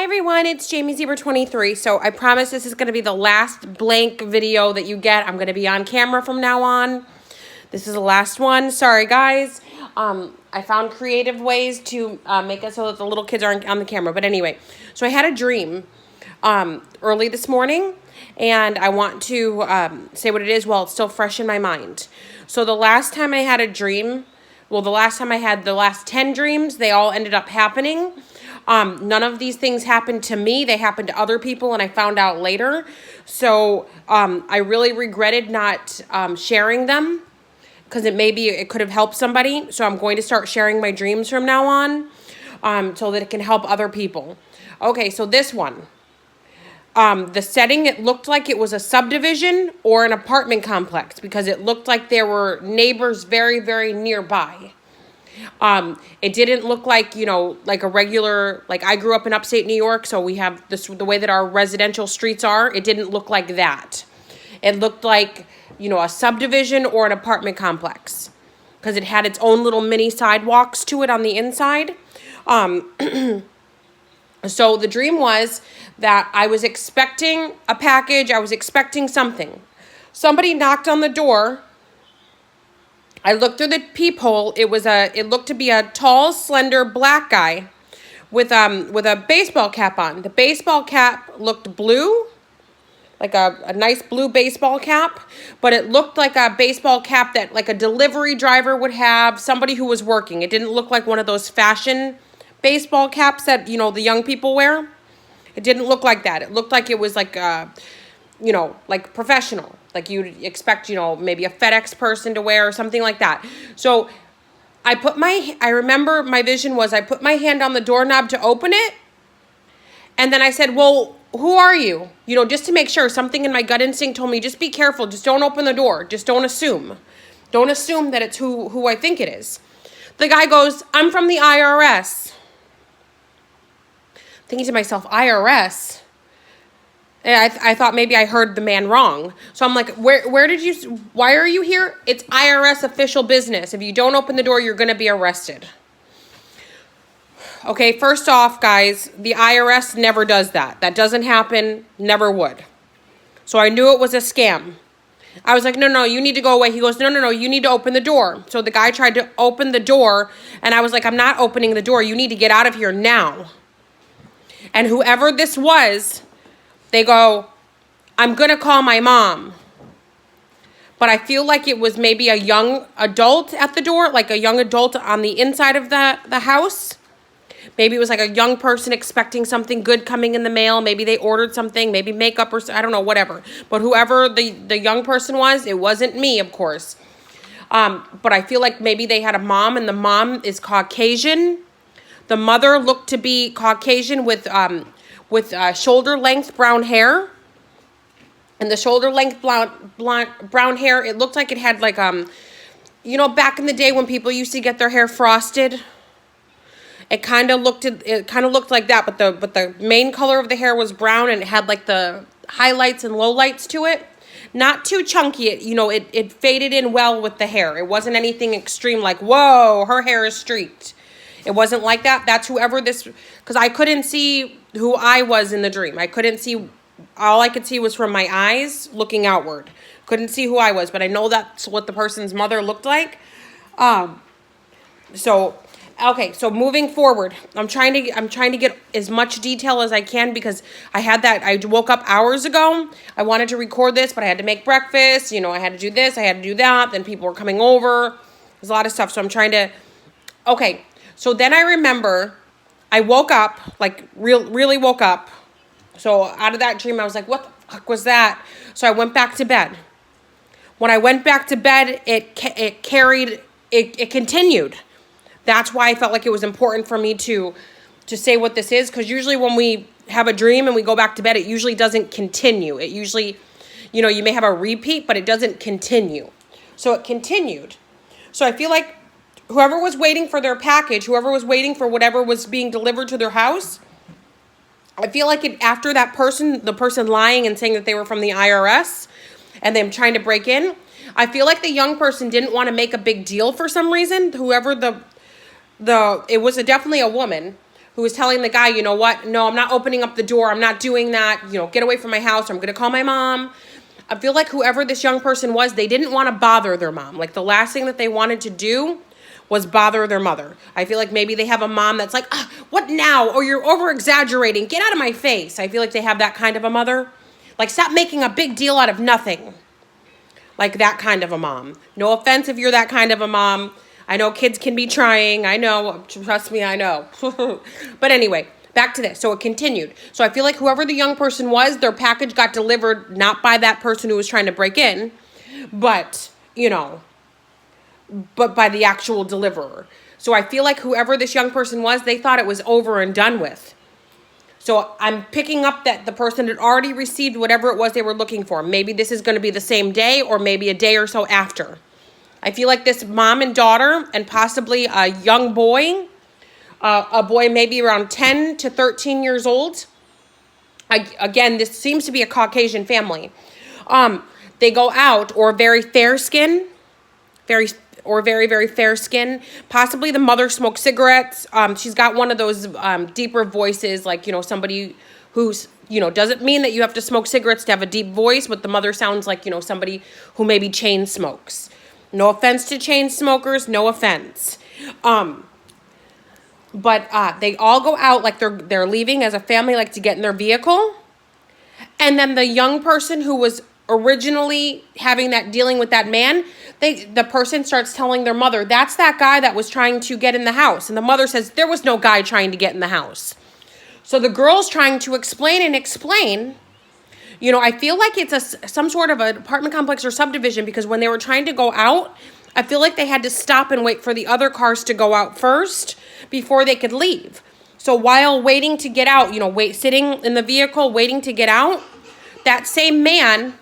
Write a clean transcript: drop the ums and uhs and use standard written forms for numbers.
everyone, it's Jamie Zebra 23. So I promise this is going to be the last blank video that you get. I'm going to be on camera from now on. This is the last one. Sorry, guys. I found creative ways to make it so that the little kids aren't on the camera. But anyway, so I had a dream early this morning, and I want to say what it is while it's still fresh in my mind. So the last time I had a dream, well, the last time I had the last 10 dreams, they all ended up happening. None of these things happened to me. They happened to other people, and I found out later. So I really regretted not sharing them because it could have helped somebody. So I'm going to start sharing my dreams from now on so that it can help other people. Okay, so this one. The setting, it looked like it was a subdivision or an apartment complex because it looked like there were neighbors very, very nearby. It didn't look like, like a regular, like I grew up in upstate New York, so we have the way that our residential streets are. It didn't look like that. It looked like, a subdivision or an apartment complex because it had its own little mini sidewalks to it on the inside. So the dream was that I was expecting a package. I was expecting something. Somebody knocked on the door. I looked through the peephole. It looked to be a tall, slender black guy with a baseball cap on. The baseball cap looked blue, like a nice blue baseball cap, but it looked like a baseball cap that like a delivery driver would have, somebody who was working. It didn't look like one of those fashion baseball caps that, the young people wear. It didn't look like that. It looked like it was like, like professional. Like you'd expect, maybe a FedEx person to wear or something like that. So I remember my vision was I put my hand on the doorknob to open it. And then I said, well, who are you? Just to make sure. Something in my gut instinct told me, just be careful. Just don't open the door. Just don't assume. Don't assume that it's who I think it is. The guy goes, I'm from the IRS. Thinking to myself, IRS? And I thought maybe I heard the man wrong. So I'm like, why are you here? It's IRS official business. If you don't open the door, you're going to be arrested. Okay, first off, guys, the IRS never does that. That doesn't happen, never would. So I knew it was a scam. I was like, no, you need to go away. He goes, no, you need to open the door. So the guy tried to open the door, and I was like, I'm not opening the door. You need to get out of here now. And whoever this was, they go, I'm going to call my mom. But I feel like it was maybe a young adult at the door, like a young adult on the inside of the house. Maybe it was like a young person expecting something good coming in the mail. Maybe they ordered something, maybe makeup or I don't know, whatever. But whoever the young person was, it wasn't me, of course. But I feel like maybe they had a mom, and the mom is Caucasian. The mother looked to be Caucasian with shoulder-length brown hair. And the shoulder-length brown hair, it looked like it had like, back in the day when people used to get their hair frosted. It kind of looked like that, but the main color of the hair was brown, and it had like the highlights and lowlights to it. Not too chunky. It faded in well with the hair. It wasn't anything extreme like, whoa, her hair is streaked. It wasn't like that. That's whoever this, because I couldn't see who I was in the dream. I couldn't see, all I could see was from my eyes looking outward. Couldn't see who I was, but I know that's what the person's mother looked like. So moving forward, I'm trying to get as much detail as I can because I woke up hours ago. I wanted to record this, but I had to make breakfast. I had to do this, I had to do that. Then people were coming over. There's a lot of stuff. So I'm trying to, okay. So then I remember I woke up, like really woke up. So out of that dream, I was like, what the fuck was that? So I went back to bed. When I went back to bed, it continued. That's why I felt like it was important for me to say what this is. Because usually when we have a dream and we go back to bed, it usually doesn't continue. It usually, you may have a repeat, but it doesn't continue. So it continued. So I feel like whoever was waiting for their package, whoever was waiting for whatever was being delivered to their house, I feel like after the person lying and saying that they were from the IRS and them trying to break in, I feel like the young person didn't want to make a big deal for some reason. Whoever it was definitely a woman. who was telling the guy, you know what? No, I'm not opening up the door. I'm not doing that. You know, get away from my house. I'm going to call my mom. I feel like whoever this young person was, they didn't want to bother their mom. Like the last thing that they wanted to do was bother their mother. I feel like maybe they have a mom that's like, what now? Or you're over exaggerating. Get out of my face. I feel like they have that kind of a mother. Like, stop making a big deal out of nothing. Like that kind of a mom. No offense if you're that kind of a mom. I know kids can be trying. I know. Trust me, I know. But anyway, back to this. So it continued. So I feel like whoever the young person was, their package got delivered not by that person who was trying to break in, but, you know, but by the actual deliverer. So I feel like whoever this young person was, they thought it was over and done with. So I'm picking up that the person had already received whatever it was they were looking for. Maybe this is going to be the same day or maybe a day or so after. I feel like this mom and daughter and possibly a young boy, a boy maybe around 10 to 13 years old. Again, this seems to be a Caucasian family. They go out, or very fair skin, very, very fair skin. Possibly the mother smokes cigarettes. She's got one of those deeper voices, like, you know, somebody who's, you know, doesn't mean that you have to smoke cigarettes to have a deep voice, but the mother sounds like, you know, somebody who maybe chain smokes. No offense to chain smokers, no offense. But they all go out like they're leaving as a family, like to get in their vehicle. And then the young person who was originally having that dealing with that man, the person starts telling their mother, that's that guy that was trying to get in the house. And the mother says, there was no guy trying to get in the house. So the girl's trying to explain. You know, I feel like it's some sort of an apartment complex or subdivision, because when they were trying to go out, I feel like they had to stop and wait for the other cars to go out first before they could leave. So while waiting to get out, you know, sitting in the vehicle waiting to get out, that same man